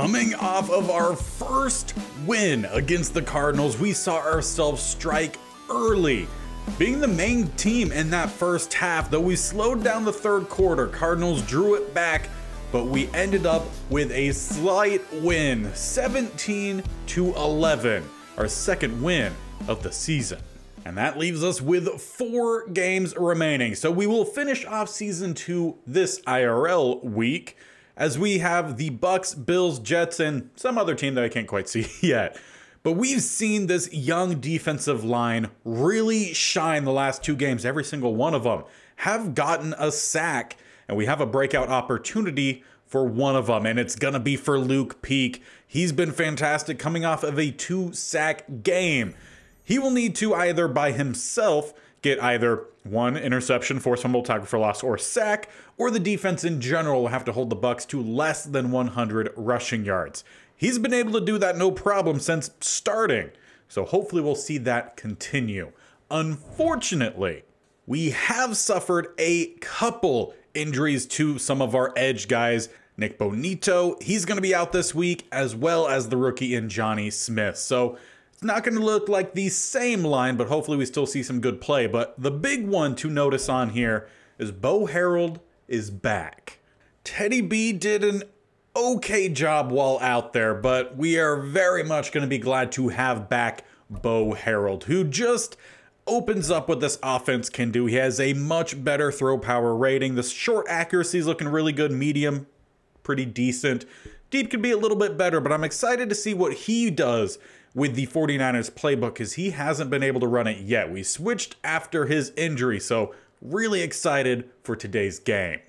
Coming off of our first win against the Cardinals, we saw ourselves strike early. Being the main team in that first half, though we slowed down the third quarter, Cardinals drew it back, but we ended up with a slight win, 17-11, our second win of the season. And that leaves us with 4 games remaining. So we will finish off season 2 this IRL week, as we have the Bucks, Bills, Jets, and some other team that I can't quite see yet. But we've seen this young defensive line really shine the last 2 games. Every single one of them have gotten a sack, and we have a breakout opportunity for one of them, and it's gonna be for Luke Peek. He's been fantastic coming off of a 2-sack game. He will need to either by himself get either 1 interception, force fumble, tackle for loss, or sack, or the defense in general will have to hold the Bucks to less than 100 rushing yards. He's been able to do that no problem since starting, so hopefully we'll see that continue. Unfortunately, we have suffered a couple injuries to some of our edge guys. Nick Bonito, he's going to be out this week, as well as the rookie in Johnny Smith. So it's not going to look like the same line, but hopefully we still see some good play. But the big one to notice on here is Bo Harold is back. Teddy B did an okay job while out there, but we are very much going to be glad to have back Bo Harold, who just opens up what this offense can do. He has a much better throw power rating. The short accuracy is looking really good. Medium, pretty decent. Deep could be a little bit better, but I'm excited to see what he does with the 49ers playbook, because he hasn't been able to run it yet. We switched after his injury, so really excited for today's game.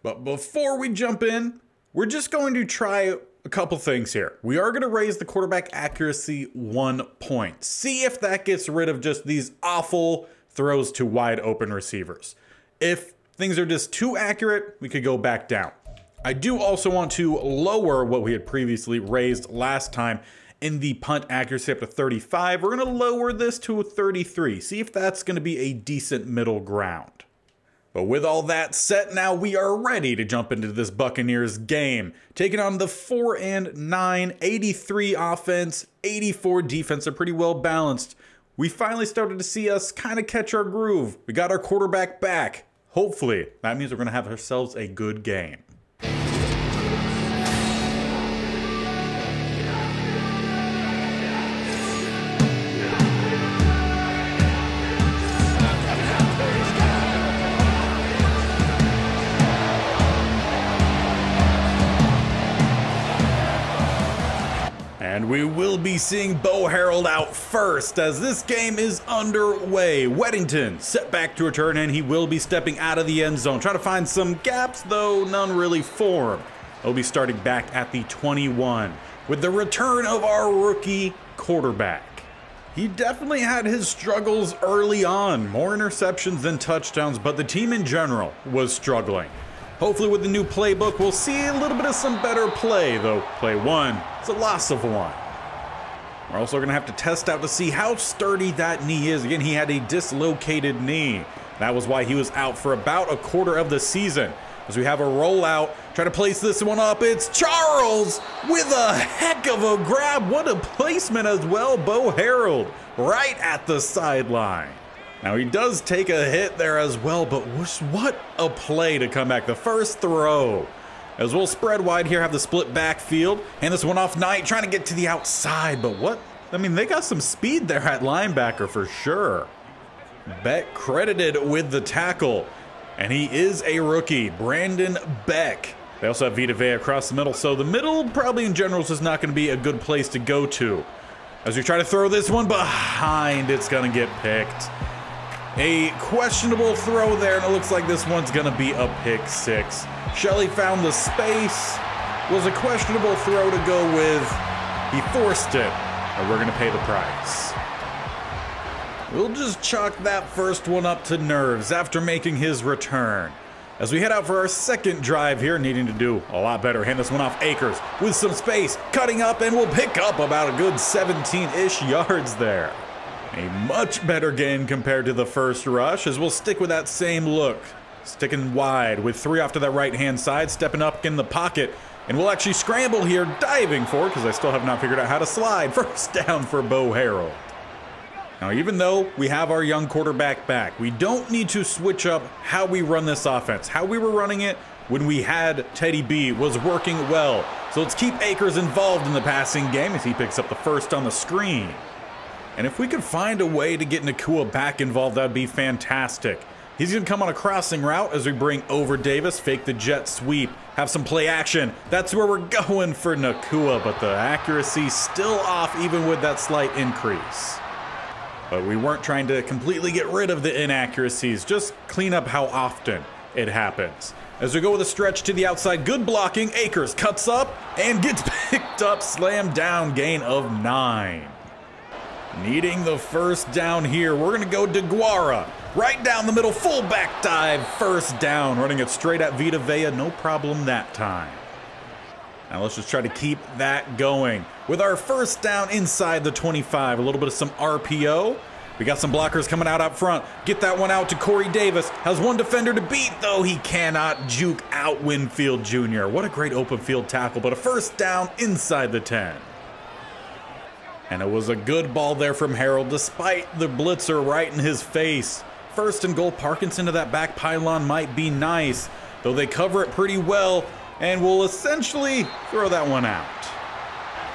But before we jump in, we're just going to try a couple things here. We are going to raise the quarterback accuracy 1 point. See if that gets rid of just these awful throws to wide open receivers. If things are just too accurate, we could go back down. I do also want to lower what we had previously raised last time in the punt accuracy up to 35. We're going to lower this to 33. See if that's going to be a decent middle ground. But with all that set, now we are ready to jump into this Buccaneers game. Taking on the 4-9, 83 offense, 84 defense, are pretty well balanced. We finally started to see us kind of catch our groove. We got our quarterback back. Hopefully, that means we're going to have ourselves a good game. And we will be seeing Bo Harold out first as this game is underway. Weddington set back to return, and he will be stepping out of the end zone. Trying to find some gaps, though none really form. He'll be starting back at the 21 with the return of our rookie quarterback. He definitely had his struggles early on, more interceptions than touchdowns, but the team in general was struggling. Hopefully with the new playbook, we'll see a little bit of some better play, though play 1 is a loss of 1. We're also going to have to test out to see how sturdy that knee is. Again, he had a dislocated knee. That was why he was out for about a quarter of the season. As we have a rollout, try to place this one up. It's Charles with a heck of a grab. What a placement as well. Bo Harold right at the sideline. Now he does take a hit there as well, but what a play to come back. The first throw. As we'll spread wide here, have the split backfield. Hand this one off Knight, trying to get to the outside, but what? I mean, they got some speed there at linebacker for sure. Beck credited with the tackle, and he is a rookie, Brandon Beck. They also have Vita Vea across the middle, so the middle probably in general is just not going to be a good place to go to. As we try to throw this one behind, it's going to get picked. A questionable throw there, and it looks like this one's going to be a pick 6. Shelley found the space. Was a questionable throw to go with. He forced it, and we're going to pay the price. We'll just chalk that first one up to nerves after making his return. As we head out for our second drive here, needing to do a lot better. Hand this one off Akers with some space, cutting up, and we'll pick up about a good 17-ish yards there. A much better game compared to the first rush, as we'll stick with that same look. Sticking wide with 3 off to that right-hand side, stepping up in the pocket. And we'll actually scramble here, diving for it, because I still have not figured out how to slide. First down for Bo Harold. Now, even though we have our young quarterback back, we don't need to switch up how we run this offense. How we were running it when we had Teddy B was working well. So let's keep Akers involved in the passing game as he picks up the first on the screen. And if we could find a way to get Nakua back involved, that'd be fantastic. He's going to come on a crossing route as we bring over Davis, fake the jet sweep, have some play action. That's where we're going for Nakua, but the accuracy still off even with that slight increase. But we weren't trying to completely get rid of the inaccuracies, just clean up how often it happens. As we go with a stretch to the outside, good blocking, Akers cuts up and gets picked up, slam down, gain of 9. Needing the first down here, we're going to go DeGuara. Right down the middle, fullback dive, first down. Running it straight at Vita Vea, no problem that time. Now let's just try to keep that going. With our first down inside the 25, a little bit of some RPO. We got some blockers coming out up front. Get that one out to Corey Davis. Has one defender to beat, though he cannot juke out Winfield Jr. What a great open field tackle, but a first down inside the 10. And it was a good ball there from Harold, despite the blitzer right in his face. First and goal, Parkinson to that back pylon might be nice, though they cover it pretty well, and will essentially throw that one out.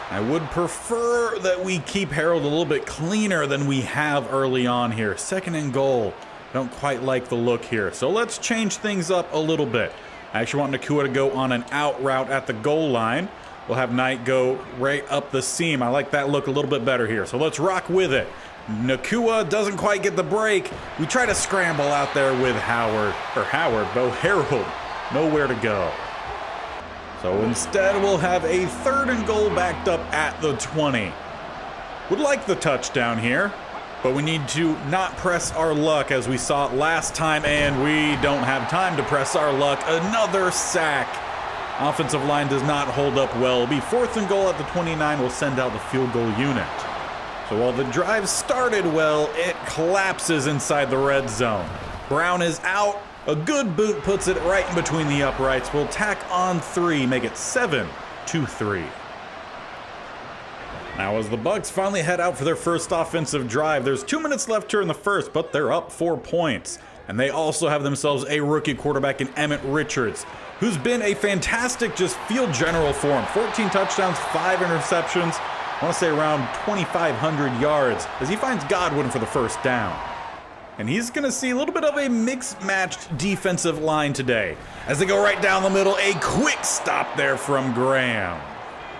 I would prefer that we keep Harold a little bit cleaner than we have early on here. Second and goal. Don't quite like the look here, so let's change things up a little bit. I actually want Nakua to go on an out route at the goal line. We'll have Knight go right up the seam. I like that look a little bit better here, so let's rock with it. Nakua doesn't quite get the break. We try to scramble out there with Bo Harold. Nowhere to go. So instead, we'll have a third and goal backed up at the 20. Would like the touchdown here, but we need to not press our luck as we saw it last time, and we don't have time to press our luck. Another sack. Offensive line does not hold up well. It'll be fourth and goal at the 29. We'll send out the field goal unit. So while the drive started well, it collapses inside the red zone. Brown is out. A good boot puts it right in between the uprights. We'll tack on 3, make it 7-3. Now as the Bucs finally head out for their first offensive drive, there's 2 minutes left here in the first, but they're up 4 points. And they also have themselves a rookie quarterback in Emmett Richards, who's been a fantastic just field general for him. 14 touchdowns, 5 interceptions. I want to say around 2,500 yards as he finds Godwin for the first down. And he's going to see a little bit of a mixed-matched defensive line today. As they go right down the middle, a quick stop there from Graham.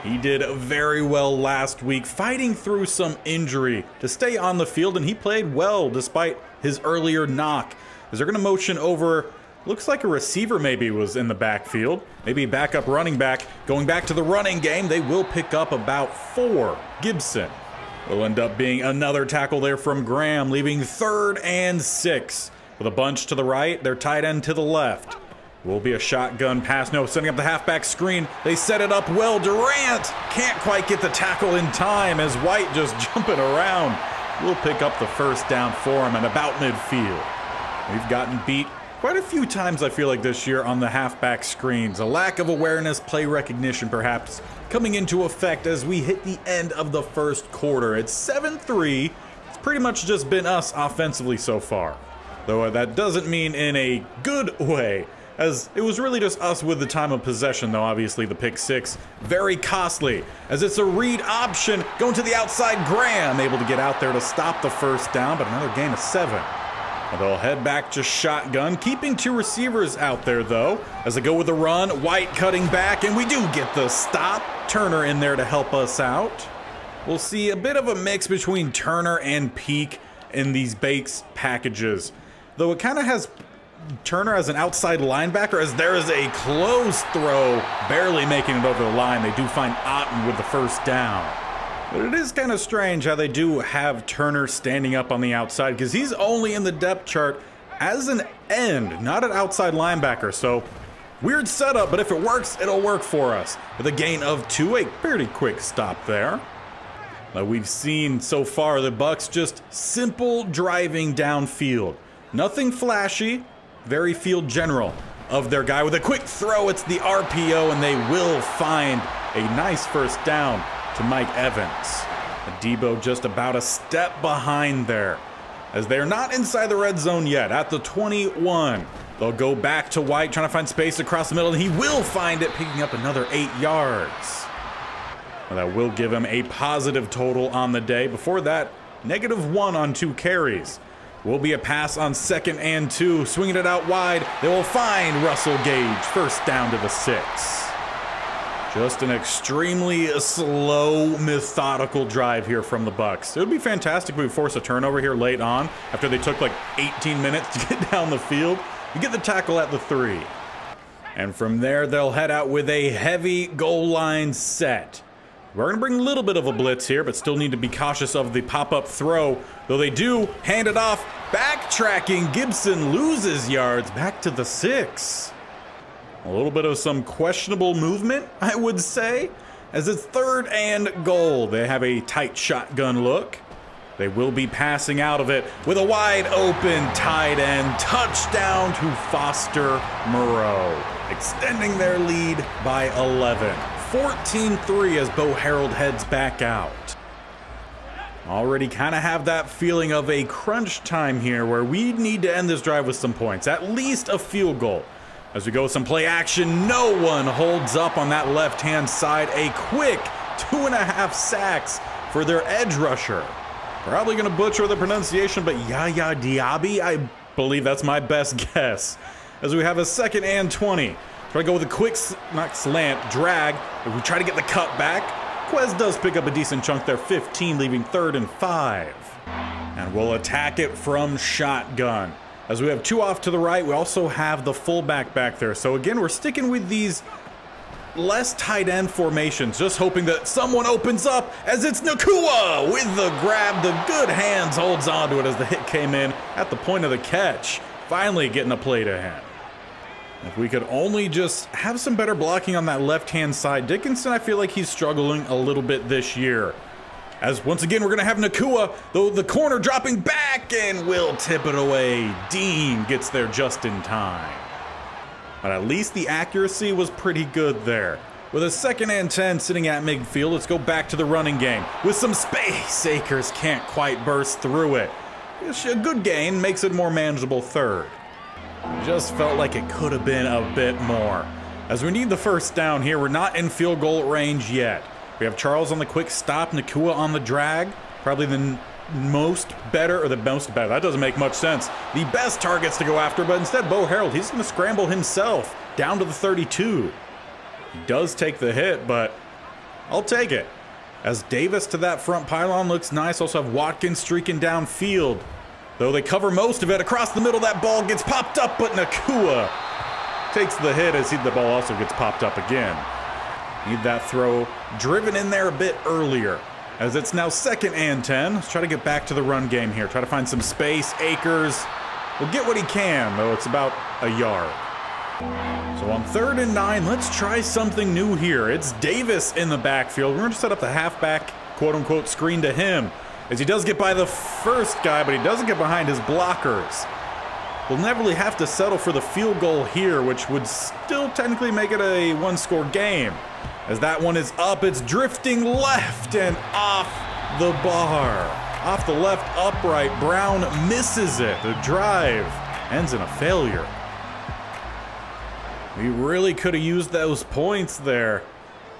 He did very well last week, fighting through some injury to stay on the field, and he played well despite his earlier knock. As they're going to motion over, looks like a receiver maybe was in the backfield. Maybe backup running back. Going back to the running game, they will pick up about 4. Gibson will end up being another tackle there from Graham, leaving 3rd and 6. With a bunch to the right, their tight end to the left. Will be a shotgun pass. No, setting up the halfback screen. They set it up well. Durant can't quite get the tackle in time as White just jumping around. We'll pick up the first down for him at about midfield. We've gotten beat quite a few times, I feel like, this year on the halfback screens. A lack of awareness, play recognition perhaps, coming into effect as we hit the end of the first quarter. It's 7-3. It's pretty much just been us offensively so far. Though that doesn't mean in a good way, as it was really just us with the time of possession, though obviously the pick 6, very costly, as it's a read option, going to the outside. Graham able to get out there to stop the first down, but another gain of 7. They'll head back to shotgun, keeping 2 receivers out there, though. As they go with the run, White cutting back, and we do get the stop. Turner in there to help us out. We'll see a bit of a mix between Turner and Peak in these base packages. Though it kind of has Turner as an outside linebacker, as there is a close throw, barely making it over the line. They do find Otten with the first down. But it is kind of strange how they do have Turner standing up on the outside, because he's only in the depth chart as an end, not an outside linebacker. So weird setup, but if it works, it'll work for us. With a gain of 2, a pretty quick stop there. Now we've seen so far the Bucs just simple driving downfield. Nothing flashy, very field general. of their guy with a quick throw. It's the RPO, and they will find a nice first down to Mike Evans. Debo just about a step behind there, as they're not inside the red zone yet at the 21. They'll go back to White, trying to find space across the middle, and he will find it, picking up another 8 yards. Well, that will give him a positive total on the day. Before that, -1 on 2 carries. Will be a pass on 2nd and 2, swinging it out wide. They will find Russell Gage, first down to the 6. Just an extremely slow, methodical drive here from the Bucs. It would be fantastic if we force a turnover here late on, after they took like 18 minutes to get down the field. You get the tackle at the 3. And from there, they'll head out with a heavy goal line set. We're going to bring a little bit of a blitz here, but still need to be cautious of the pop-up throw. Though they do hand it off. Backtracking, Gibson loses yards back to the 6. A little bit of some questionable movement, I would say, as it's 3rd and goal. They have a tight shotgun look. They will be passing out of it with a wide open tight end. Touchdown to Foster Moreau, extending their lead by 11. 14-3 as Bo Harold heads back out. Already kind of have that feeling of a crunch time here where we need to end this drive with some points, at least a field goal. As we go with some play action, no one holds up on that left-hand side. A quick 2.5 sacks for their edge rusher. Probably going to butcher the pronunciation, but Yaya Diaby, I believe that's my best guess. As we have a 2nd and 20. Try to go with a quick, not slant, drag. If we try to get the cut back, Quez does pick up a decent chunk there, 15, leaving 3rd and 5. And we'll attack it from shotgun. As we have 2 off to the right, we also have the fullback back there. So again, we're sticking with these less tight end formations, just hoping that someone opens up, as it's Nacua with the grab. The good hands holds on to it as the hit came in at the point of the catch. Finally getting a play to him. If we could only just have some better blocking on that left-hand side. Dickinson, I feel like he's struggling a little bit this year. As once again, we're going to have Nacua, though the corner dropping back and will tip it away. Dean gets there just in time. But at least the accuracy was pretty good there. With a 2nd and 10 sitting at midfield, let's go back to the running game. With some space, Akers can't quite burst through it. A good gain, makes it more manageable 3rd. Just felt like it could have been a bit more. As we need the first down here, we're not in field goal range yet. We have Charles on the quick stop, Nacua on the drag. Probably the most better, that doesn't make much sense. The best targets to go after, but instead Bo Harold, he's going to scramble himself down to the 32. He does take the hit, but I'll take it. As Davis to that front pylon looks nice. Also have Watkins streaking downfield. Though they cover most of it, across the middle, that ball gets popped up, but Nacua takes the hit as the ball also gets popped up again. Need that throw driven in there a bit earlier, as it's now 2nd and 10. Let's try to get back to the run game here. Try to find some space. Akers will get what he can, though it's about a yard. So on 3rd and 9, let's try something new here. It's Davis in the backfield. We're going to set up the halfback, quote-unquote, screen to him, as he does get by the first guy, but he doesn't get behind his blockers. We'll never really have to settle for the field goal here, which would still technically make it a 1-score game. As that one is up, it's drifting left and off the bar. Off the left upright, Brown misses it. The drive ends in a failure. We really could have used those points there,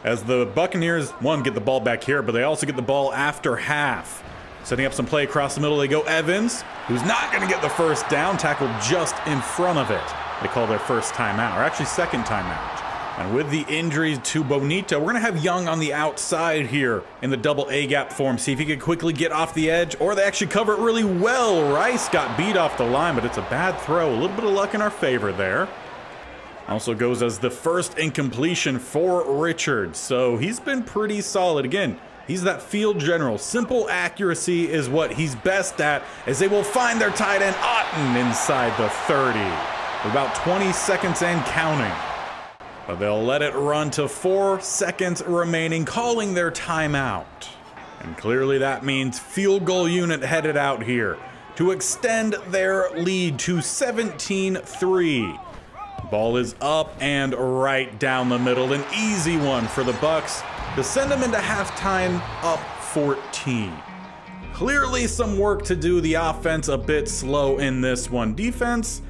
as the Buccaneers, one, get the ball back here, but they also get the ball after half. Setting up some play across the middle, they go Evans, who's not going to get the first down, tackled just in front of it. They call their first timeout, or actually 2nd timeout. And with the injuries to Bonita, we're going to have Young on the outside here in the double A-gap form. See if he could quickly get off the edge, or they actually cover it really well. Rice got beat off the line, but it's a bad throw. A little bit of luck in our favor there. Also goes as the first incompletion for Richards, so he's been pretty solid. Again, he's that field general. Simple accuracy is what he's best at, as they will find their tight end Otten inside the 30. With about 20 seconds and counting. But they'll let it run to 4 seconds remaining, calling their timeout. And clearly that means field goal unit headed out here to extend their lead to 17-3. Ball is up and right down the middle. An easy one for the Bucs to send them into halftime up 14. Clearly some work to do. The offense a bit slow in this one. Defense,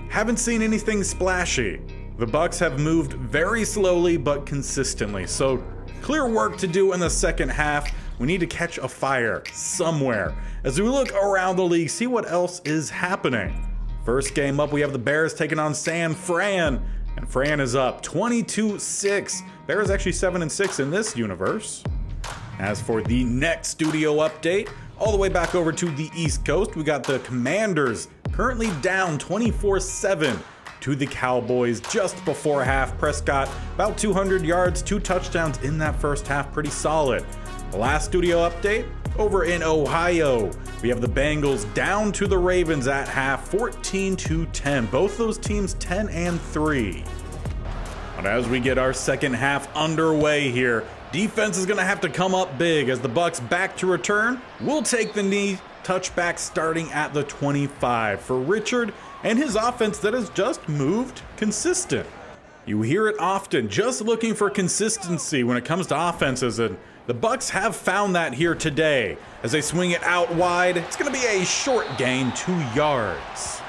haven't seen anything splashy. The Bucs have moved very slowly but consistently. So clear work to do in the second half. We need to catch a fire somewhere. As we look around the league, see what else is happening. First game up, we have the Bears taking on San Fran. And Fran is up 22-6. Bears actually 7-6 in this universe. As for the next studio update, all the way back over to the East Coast, we got the Commanders currently down 24-7 to the Cowboys just before half. Prescott about 200 yards, 2 touchdowns in that first half, pretty solid. The last studio update, over in Ohio, we have the Bengals down to the Ravens at half, 14-10. Both those teams 10-3. But as we get our second half underway here, defense is going to have to come up big as the Bucs back to return. We'll take the knee, touchback starting at the 25 for Richard and his offense that has just moved consistent. You hear it often, just looking for consistency when it comes to offenses, and the Bucs have found that here today. As they swing it out wide, it's going to be a short gain, 2 yards.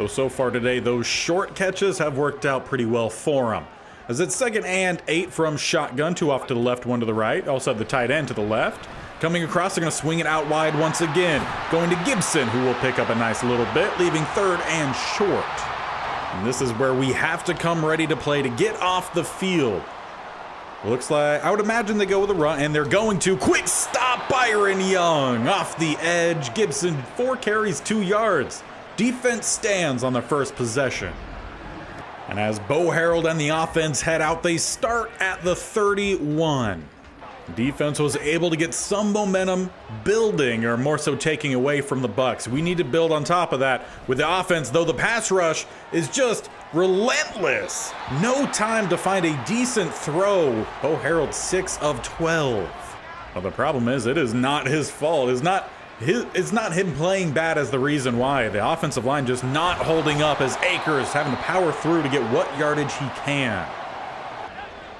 So far today, those short catches have worked out pretty well for them. As it's 2nd and 8 from shotgun, 2 off to the left, 1 to the right. Also have the tight end to the left. Coming across, they're going to swing it out wide once again. Going to Gibson, who will pick up a nice little bit, leaving 3rd and short. And this is where we have to come ready to play to get off the field. Looks like, I would imagine they go with a run, and they're going to. Quick stop, Byron Young off the edge. Gibson, 4 carries, 2 yards. Defense stands on the first possession. And as Bo Harold and the offense head out, they start at the 31. Defense was able to get some momentum building, or more so taking away from the Bucs. We need to build on top of that with the offense, though the pass rush is just relentless. No time to find a decent throw. Bo Harold 6 of 12. Well, the problem is it is not his fault. It's not him playing bad as the reason why. The offensive line just not holding up as Akers having to power through to get what yardage he can.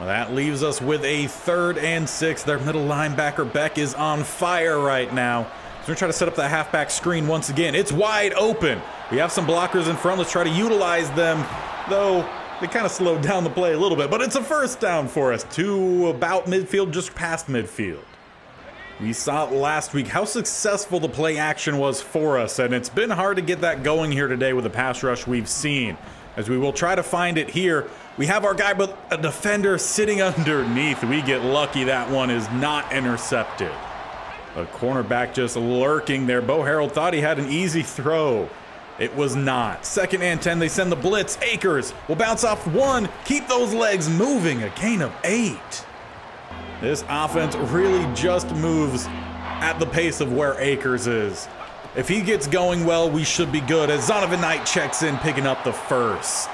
Well, that leaves us with a 3rd and 6. Their middle linebacker, Beck, is on fire right now. So we're going to try to set up the halfback screen once again. It's wide open. We have some blockers in front. Let's try to utilize them, though they kind of slowed down the play a little bit. But it's a first down for us to about midfield, just past midfield. We saw last week how successful the play action was for us, and it's been hard to get that going here today with the pass rush we've seen. As we will try to find it here. We have our guy, but a defender sitting underneath. We get lucky that one is not intercepted. A cornerback just lurking there. Bo Harold thought he had an easy throw. It was not. 2nd and 10, they send the blitz. Akers will bounce off 1. Keep those legs moving. A gain of 8. This offense really just moves at the pace of where Akers is. If he gets going well, we should be good. As Zonovan Knight checks in, picking up the first.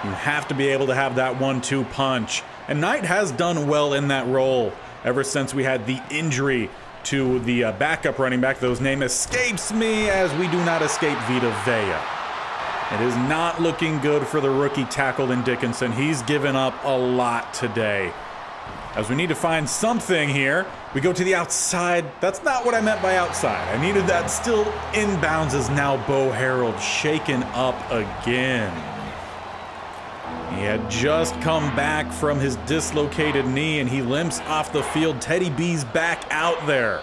You have to be able to have that 1-2 punch. And Knight has done well in that role ever since we had the injury to the backup running back. Whose name escapes me, as we do not escape Vita Vea. It is not looking good for the rookie tackle in Dickinson. He's given up a lot today. As we need to find something here, we go to the outside. That's not what I meant by outside. I needed that still inbounds, as now Bo Harold shaken up again. He had just come back from his dislocated knee, and he limps off the field. Teddy B's back out there.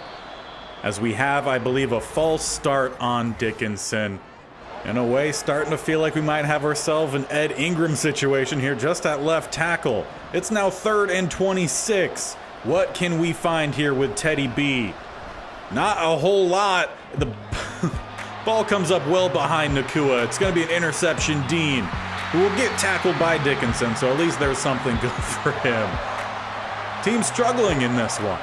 As we have, I believe, a false start on Dickinson. In a way, starting to feel like we might have ourselves an Ed Ingram situation here just at left tackle. It's now 3rd and 26. What can we find here with Teddy B? Not a whole lot. The ball comes up well behind Nakua. It's going to be an interception. Dean, who will get tackled by Dickinson, so at least there's something good for him. Team struggling in this one.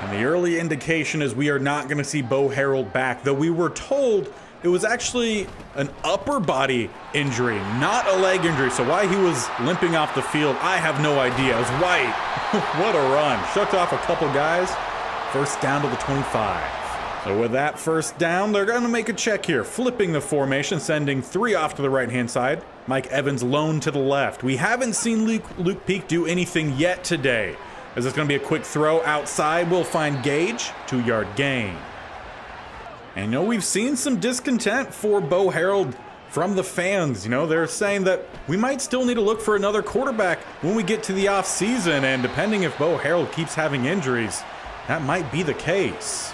And the early indication is we are not going to see Bo Harold back, though we were told it was actually an upper body injury, not a leg injury. So why he was limping off the field, I have no idea. It was White. What a run. Shucked off a couple guys. First down to the 25. So with that first down, they're going to make a check here, flipping the formation, sending 3 off to the right-hand side. Mike Evans lone to the left. We haven't seen Luke Peak do anything yet today. As it's going to be a quick throw outside, we'll find Gage, 2-yard gain. And you know, we've seen some discontent for Bo Harold from the fans. You know, they're saying that we might still need to look for another quarterback when we get to the offseason, and depending if Bo Harold keeps having injuries, that might be the case.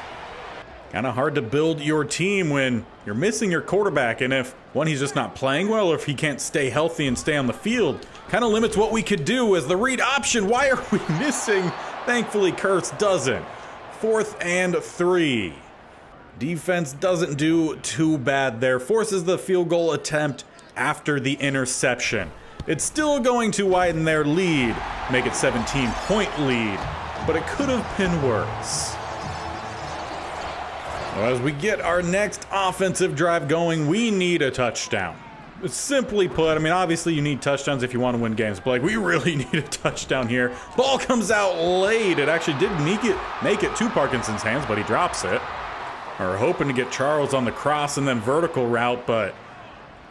Kind of hard to build your team when you're missing your quarterback, and if, one, he's just not playing well, or if he can't stay healthy and stay on the field, kind of limits what we could do as the read option. Why are we missing? Thankfully, Kurtz doesn't. 4th and 3. Defense doesn't do too bad there. Forces the field goal attempt after the interception. It's still going to widen their lead, make it 17-point lead, but it could have been worse. As we get our next offensive drive going, we need a touchdown. Simply put, I mean, obviously you need touchdowns if you want to win games, but like, we really need a touchdown here. Ball comes out late. It actually did make it to Parkinson's hands, but he drops it. We're hoping to get Charles on the cross and then vertical route, but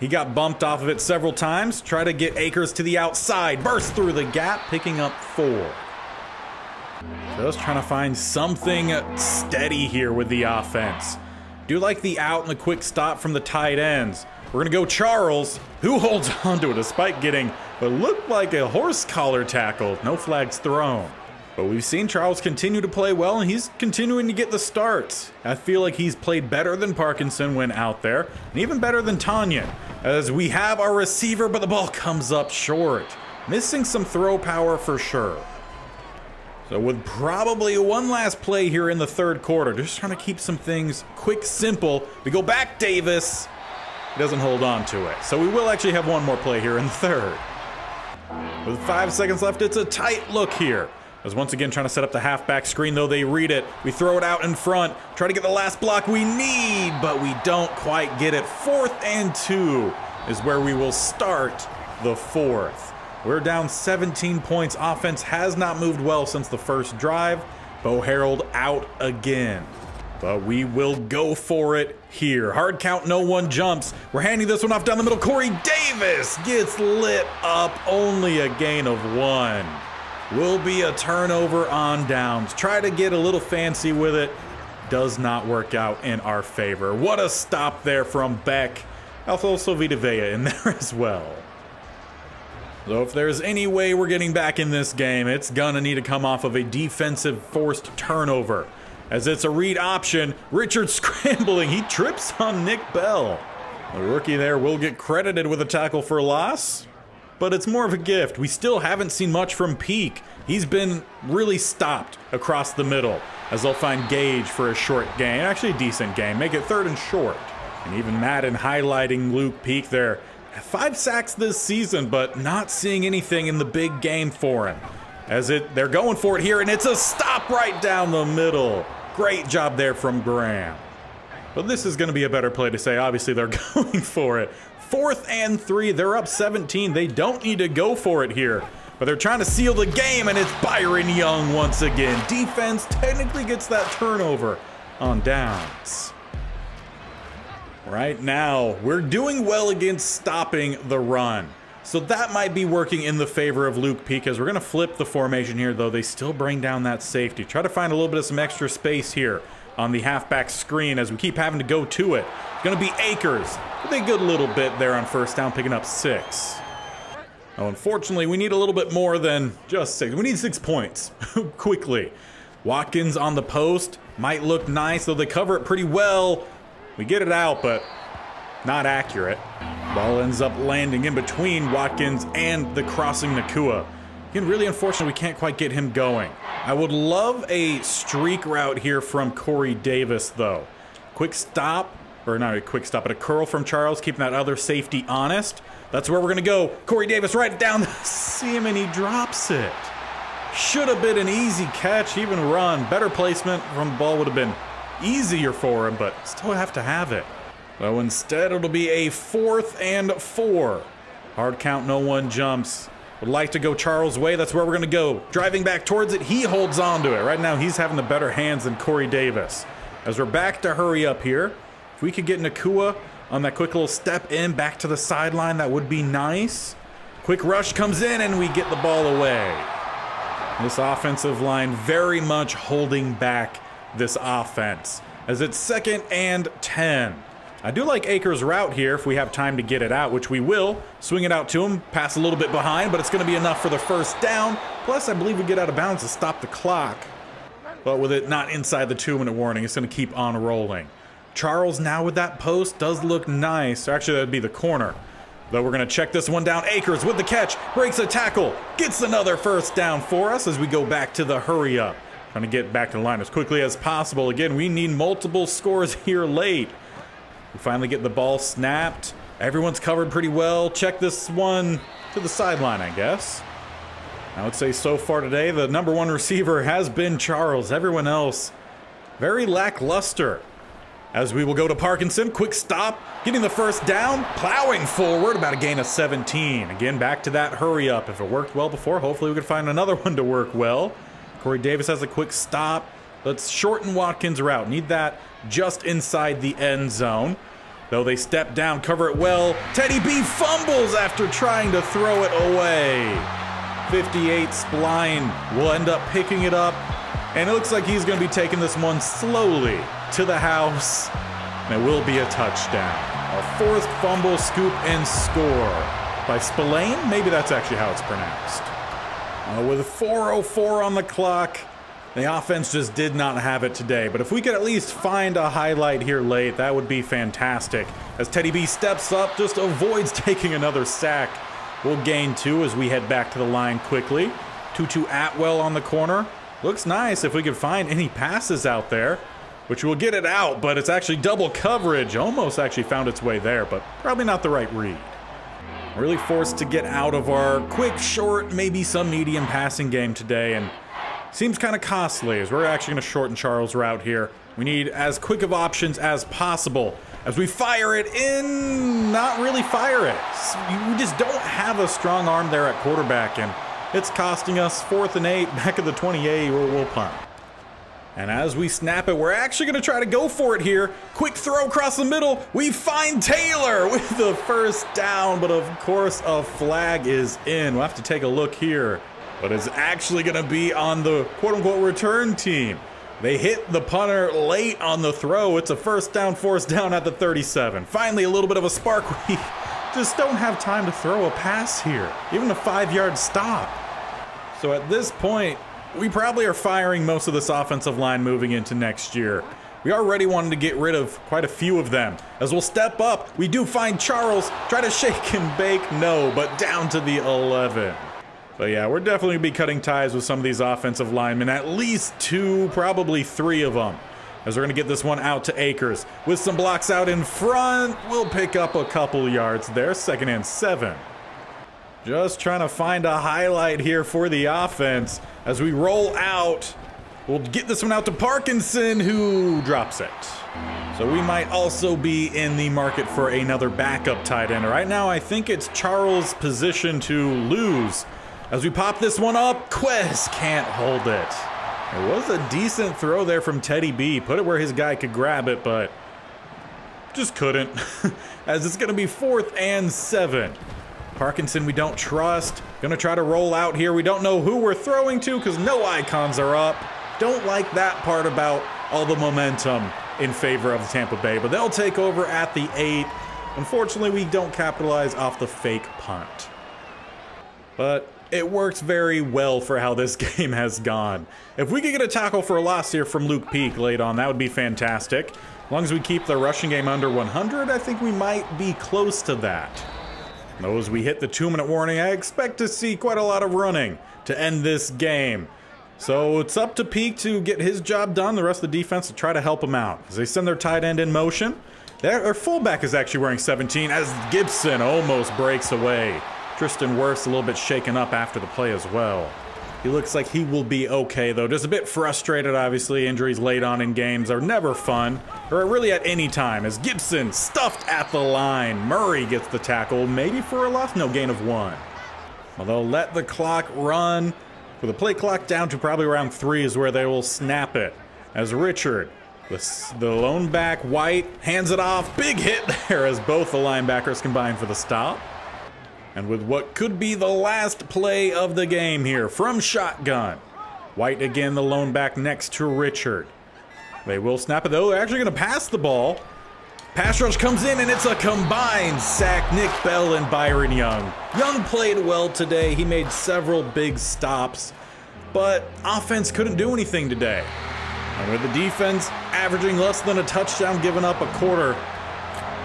he got bumped off of it several times. Try to get Akers to the outside, burst through the gap, picking up 4. Just trying to find something steady here with the offense. Do like the out and the quick stop from the tight ends. We're going to go Charles, who holds onto it despite getting what looked like a horse collar tackle. No flags thrown. But we've seen Charles continue to play well, and he's continuing to get the starts. I feel like he's played better than Parkinson when out there, and even better than Tanyan, as we have our receiver, but the ball comes up short. Missing some throw power for sure. So with probably one last play here in the 3rd quarter, just trying to keep some things quick, simple. We go back Davis. He doesn't hold on to it. So we will actually have one more play here in the 3rd. With 5 seconds left, it's a tight look here. As once again trying to set up the halfback screen, though they read it. We throw it out in front. Try to get the last block we need, but we don't quite get it. 4th and 2 is where we will start the 4th. We're down 17 points. Offense has not moved well since the first drive. Bo Harold out again. But we will go for it here. Hard count, no one jumps. We're handing this one off down the middle. Corey Davis gets lit up. Only a gain of 1. Will be a turnover on downs. Try to get a little fancy with it. Does not work out in our favor. What a stop there from Beck. Also Vita Vea in there as well. So if there's any way we're getting back in this game, it's gonna need to come off of a defensive forced turnover. As it's a read option, Richard scrambling, he trips on Nick Bell. The rookie there will get credited with a tackle for loss, but it's more of a gift. We still haven't seen much from Peak. He's been really stopped across the middle, as they'll find Gage for a short gain, actually a decent gain, make it 3rd and short. And even Madden highlighting Luke Peak there. 5 sacks this season, but not seeing anything in the big game for him. They're going for it here, and it's a stop right down the middle. Great job there from Graham. But this is going to be a better play to say. Obviously, they're going for it. 4th and 3. They're up 17. They don't need to go for it here, but they're trying to seal the game, and it's Byron Young once again. Defense technically gets that turnover on downs. Right now, we're doing well against stopping the run. So that might be working in the favor of Luke Peak, as we're going to flip the formation here, though they still bring down that safety. Try to find a little bit of some extra space here on the halfback screen as we keep having to go to it. It's going to be Akers with a good little bit there on 1st down, picking up 6. Oh, unfortunately, we need a little bit more than just 6. We need 6 points quickly. Watkins on the post might look nice, though they cover it pretty well. We get it out, but not accurate. Ball ends up landing in between Watkins and the crossing Nakua. Again, really unfortunate we can't quite get him going. I would love a streak route here from Corey Davis, though. Quick stop, or not a quick stop, but a curl from Charles, keeping that other safety honest. That's where we're going to go. Corey Davis right down the seam, and he drops it. Should have been an easy catch, even run. Better placement from the ball would have been easier for him, but still have to have it. So instead, it'll be a 4th and 4. Hard count, no one jumps. Would like to go Charles' way. That's where we're going to go. Driving back towards it, he holds on to it. Right now, he's having the better hands than Corey Davis. as we're back to hurry up here. If we could get Nakua on that quick little step in back to the sideline, that would be nice. Quick rush comes in and we get the ball away. This offensive line very much holding back this offense as it's 2nd and 10. I do like Akers' route here if we have time to get it out, which we will. Swing it out to him, pass a little bit behind, but it's going to be enough for the first down. Plus, I believe we get out of bounds to stop the clock. But with it not inside the 2-minute warning, it's going to keep on rolling. Charles now with that post does look nice. Actually, that would be the corner. Though we're going to check this one down. Akers with the catch, breaks a tackle, gets another first down for us as we go back to the hurry up. Trying to get back to the line as quickly as possible. Again, we need multiple scores here late. We finally get the ball snapped. Everyone's covered pretty well. Check this one to the sideline, I guess. I would say so far today, the #1 receiver has been Charles. Everyone else, very lackluster. As we will go to Parkinson, quick stop, getting the first down, plowing forward, about a gain of 17. Again, back to that hurry up. If it worked well before, hopefully we could find another one to work well. Corey Davis has a quick stop. Let's shorten Watkins' route. Need that just inside the end zone. Though they step down, cover it well. Teddy B fumbles after trying to throw it away. 58 Spline will end up picking it up. And it looks like he's going to be taking this one slowly to the house. And it will be a touchdown. Our 4th fumble, scoop, and score by Spillane. Maybe that's actually how it's pronounced. With 4:04 on the clock, the offense just did not have it today. But if we could at least find a highlight here late, that would be fantastic. As Teddy B steps up, just avoids taking another sack. We'll gain 2 as we head back to the line quickly. Tutu Atwell on the corner. Looks nice if we could find any passes out there, which will get it out, but it's actually double coverage. Almost actually found its way there, but probably not the right read. Really forced to get out of our quick, short, maybe some medium passing game today, and seems kind of costly as we're actually going to shorten Charles' route here. We need as quick of options as possible as we fire it in, not really fire it. We just don't have a strong arm there at quarterback, and it's costing us 4th and 8, back at the 28, we'll punt. And as we snap it, we're actually going to try to go for it here. Quick throw across the middle. We find Taylor with the first down, but of course a flag is in. We'll have to take a look here. But it's actually going to be on the quote-unquote return team. They hit the punter late on the throw. It's a first down, forced down at the 37. Finally, a little bit of a spark. We just don't have time to throw a pass here, even a 5-yard stop. So at this point, we probably are firing most of this offensive line moving into next year. We already wanted to get rid of quite a few of them. As we'll step up, we do find Charles, try to shake and bake, no, but down to the 11. But yeah, we're definitely going to be cutting ties with some of these offensive linemen, at least 2, probably 3 of them. As we're going to get this one out to Akers. With some blocks out in front, we'll pick up a couple yards there, 2nd and 7. Just trying to find a highlight here for the offense. As we roll out, we'll get this one out to Parkinson, who drops it. So we might also be in the market for another backup tight end. Right now, I think it's Charles' position to lose. As we pop this one up, Quez can't hold it. It was a decent throw there from Teddy B. Put it where his guy could grab it, but just couldn't. As it's going to be 4th and 7. Parkinson we don't trust. Gonna try to roll out here. We don't know who we're throwing to because no icons are up. Don't like that part about all the momentum in favor of the Tampa Bay, but they'll take over at the 8. Unfortunately, we don't capitalize off the fake punt. But it works very well for how this game has gone. If we could get a tackle for a loss here from Luke Peak late on, that would be fantastic. As long as we keep the rushing game under 100, I think we might be close to that. Though as we hit the 2-minute warning, I expect to see quite a lot of running to end this game. So it's up to Peak to get his job done. The rest of the defense to try to help him out. As they send their tight end in motion. Their fullback is actually wearing 17 as Gibson almost breaks away. Tristan Wirfs a little bit shaken up after the play as well. He looks like he will be okay, though. Just a bit frustrated, obviously. Injuries late on in games are never fun, or really at any time, as Gibson stuffed at the line. Murray gets the tackle, maybe for a loss, no, gain of 1. Well, they'll let the clock run. With the play clock down to probably around 3 is where they will snap it. As Richard The lone back, White, hands it off. Big hit there as both the linebackers combine for the stop. And with what could be the last play of the game here from shotgun. White again, the lone back next to Richard. They will snap it though. They're actually going to pass the ball. Pass rush comes in and it's a combined sack. Nick Bell and Byron Young. Young played well today. He made several big stops, but offense couldn't do anything today. And with the defense averaging less than a touchdown given up a quarter,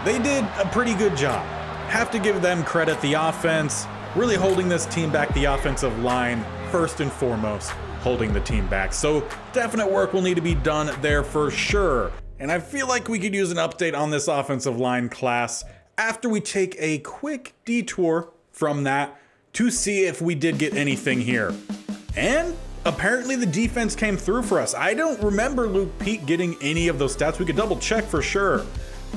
they did a pretty good job. Have to give them credit. The offense really holding this team back. The offensive line, first and foremost, holding the team back. So definite work will need to be done there for sure. And I feel like we could use an update on this offensive line class after we take a quick detour from that to see if we did get anything here. And apparently the defense came through for us. I don't remember Luke Peak getting any of those stats. We could double check for sure.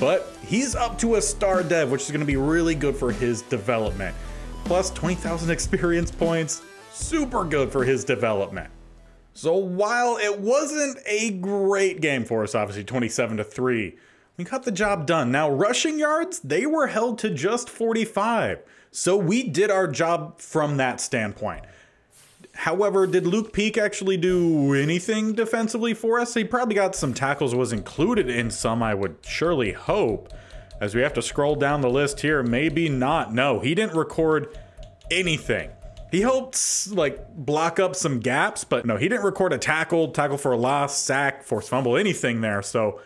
But he's up to a star dev, which is going to be really good for his development. Plus 20,000 experience points, super good for his development. So while it wasn't a great game for us, obviously 27-3, we got the job done. Now rushing yards, they were held to just 45. So we did our job from that standpoint. However, did Luke Peak actually do anything defensively for us? He probably got some tackles, was included in some, I would surely hope. As we have to scroll down the list here, maybe not. No, he didn't record anything. He helped like block up some gaps, but no, he didn't record a tackle for a loss, sack, forced fumble, anything there. So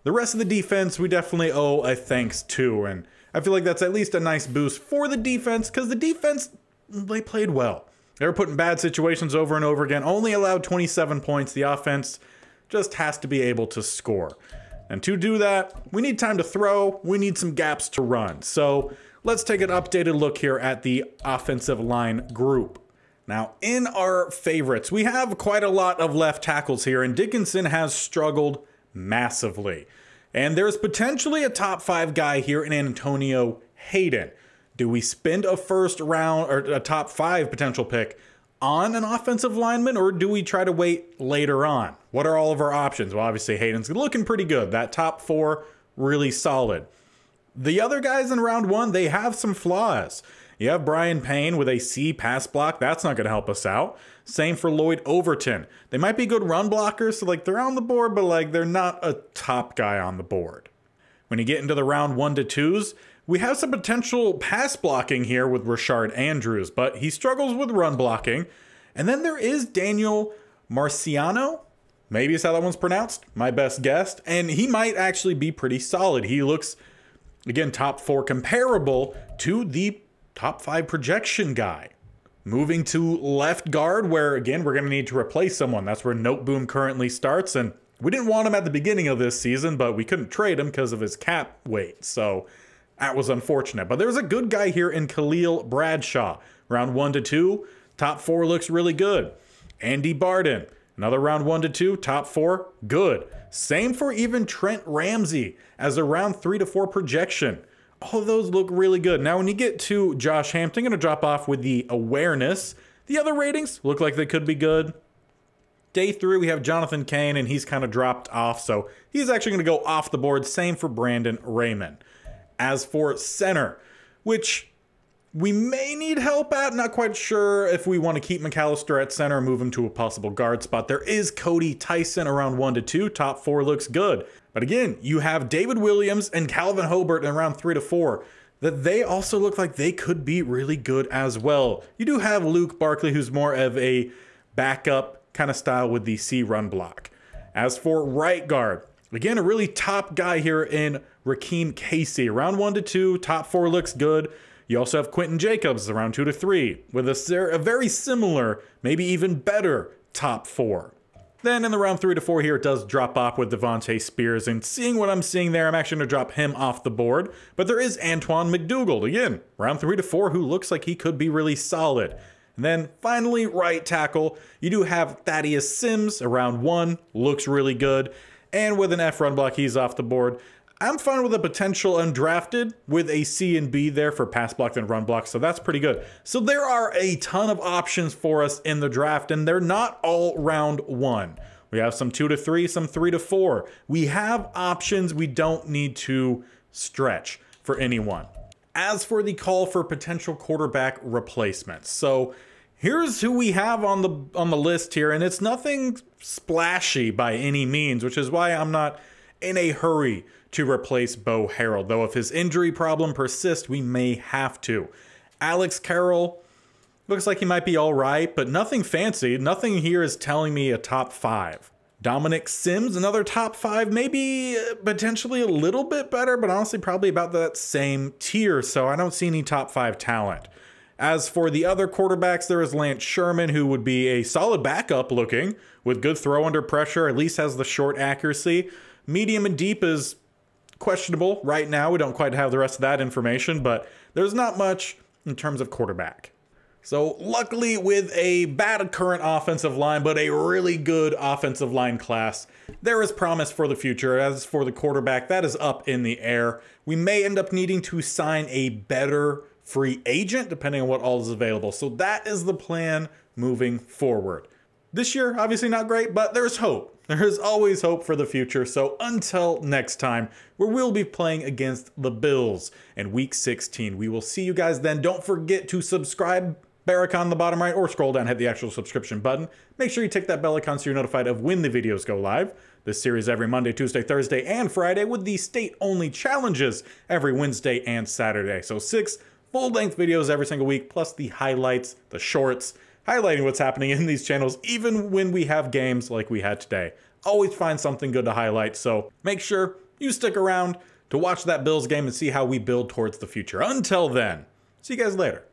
the rest of the defense, we definitely owe a thanks to. And I feel like that's at least a nice boost for the defense because the defense, they played well. They were put in bad situations over and over again, only allowed 27 points. The offense just has to be able to score. And to do that, we need time to throw. We need some gaps to run. So let's take an updated look here at the offensive line group. Now, in our favorites, we have quite a lot of left tackles here, and Dickinson has struggled massively. And there's potentially a top 5 guy here in Antonio Hayden. Do we spend a first round or a top 5 potential pick on an offensive lineman, or do we try to wait later on? What are all of our options? Well, obviously Hayden's looking pretty good. That top 4, really solid. The other guys in round 1, they have some flaws. You have Brian Payne with a C pass block. That's not going to help us out. Same for Lloyd Overton. They might be good run blockers, so like they're on the board, but like they're not a top guy on the board. When you get into the round 1 to 2s, we have some potential pass blocking here with Rashard Andrews, but he struggles with run blocking. And then there is Daniel Marciano. Maybe is how that one's pronounced. My best guess. And he might actually be pretty solid. He looks, again, top 4 comparable to the top 5 projection guy. Moving to left guard, where, again, we're going to need to replace someone. That's where Noteboom currently starts. And we didn't want him at the beginning of this season, but we couldn't trade him because of his cap weight. So that was unfortunate. But there's a good guy here in Khalil Bradshaw. Round 1 to 2, top 4 looks really good. Andy Barden, another round 1 to 2, top 4, good. Same for even Trent Ramsey as a round 3 to 4 projection. All of those look really good. Now, when you get to Josh Hampton, going to drop off with the awareness. The other ratings look like they could be good. Day 3, we have Jonathan Kane, and he's kind of dropped off, so he's actually going to go off the board. Same for Brandon Raymond. As for center, which we may need help at, not quite sure if we want to keep McAllister at center or move him to a possible guard spot. There is Cody Tyson around 1 to 2. Top 4 looks good. But again, you have David Williams and Calvin Hobart in round 3 to 4. That they also look like they could be really good as well. You do have Luke Barkley, who's more of a backup kind of style with the C run block. As for right guard, again, a really top guy here in Rakeem Casey. Round 1 to 2, top 4 looks good. You also have Quentin Jacobs around 2 to 3 with a very similar, maybe even better top 4. Then in the round 3 to 4 here, it does drop off with Devontae Spears. And seeing what I'm seeing there, I'm actually going to drop him off the board. But there is Antoine McDougald, again, round 3 to 4, who looks like he could be really solid. And then finally, right tackle, you do have Thaddeus Sims around 1, looks really good. And with an F run block, he's off the board. I'm fine with a potential undrafted with a C and B there for pass block and run block, so that's pretty good. So there are a ton of options for us in the draft, and they're not all round 1. We have some 2 to 3, some 3 to 4. We have options. We don't need to stretch for anyone. As for the call for potential quarterback replacements, so here's who we have on the list here, and it's nothing splashy by any means, which is why I'm not in a hurry to replace Bo Harrell, though if his injury problem persists, we may have to. Alex Carroll looks like he might be all right, but nothing fancy. Nothing here is telling me a top 5. Dominic Sims, another top 5, maybe potentially a little bit better, but honestly probably about that same tier, so I don't see any top 5 talent. As for the other quarterbacks, there is Lance Sherman, who would be a solid backup looking, with good throw under pressure, at least has the short accuracy. Medium and deep is questionable right now. We don't quite have the rest of that information, but there's not much in terms of quarterback. So luckily, with a bad current offensive line, but a really good offensive line class, there is promise for the future. As for the quarterback, that is up in the air. We may end up needing to sign a better free agent, depending on what all is available. So that is the plan moving forward. This year, obviously not great, but there's hope. There is always hope for the future. So until next time, where we'll be playing against the Bills in Week 16. We will see you guys then. Don't forget to subscribe. Bear icon on the bottom right, or scroll down, hit the actual subscription button. Make sure you tick that bell icon so you're notified of when the videos go live. This series every Monday, Tuesday, Thursday, and Friday, with the state-only challenges every Wednesday and Saturday. So 6 full-length videos every single week, plus the highlights, the shorts, highlighting what's happening in these channels, even when we have games like we had today. Always find something good to highlight, so make sure you stick around to watch that Bills game and see how we build towards the future. Until then, see you guys later.